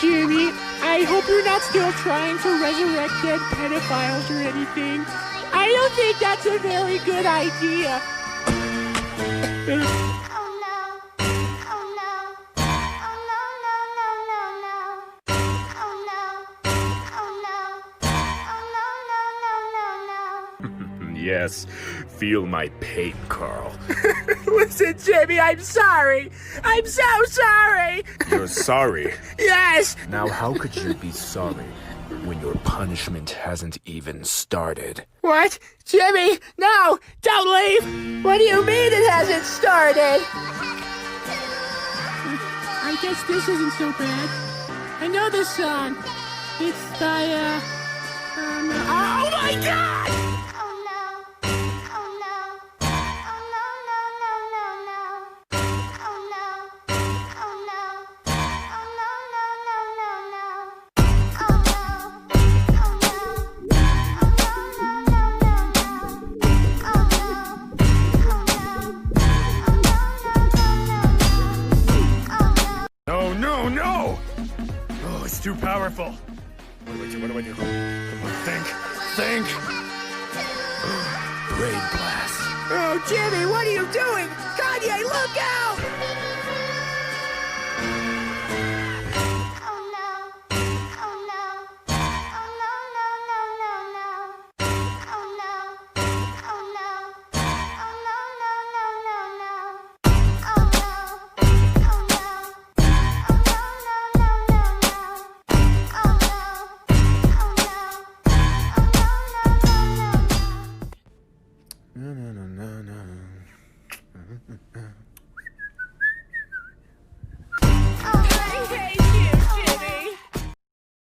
Jimmy. I hope you're not still trying to resurrect dead pedophiles or anything. I don't think that's a very good idea. Yes, feel my pain, Carl. Listen, Jimmy, I'm sorry. I'm so sorry. You're sorry? Yes. Now how could you be sorry when your punishment hasn't even started? What? Jimmy, no, don't leave. What do you mean it hasn't started? I guess this isn't so bad. I know this song. It's by, oh my God! No, no! Oh, it's too powerful. What do I do? Come on, think! Brain blast. Oh, Jimmy, what are you doing? Kanye, look out!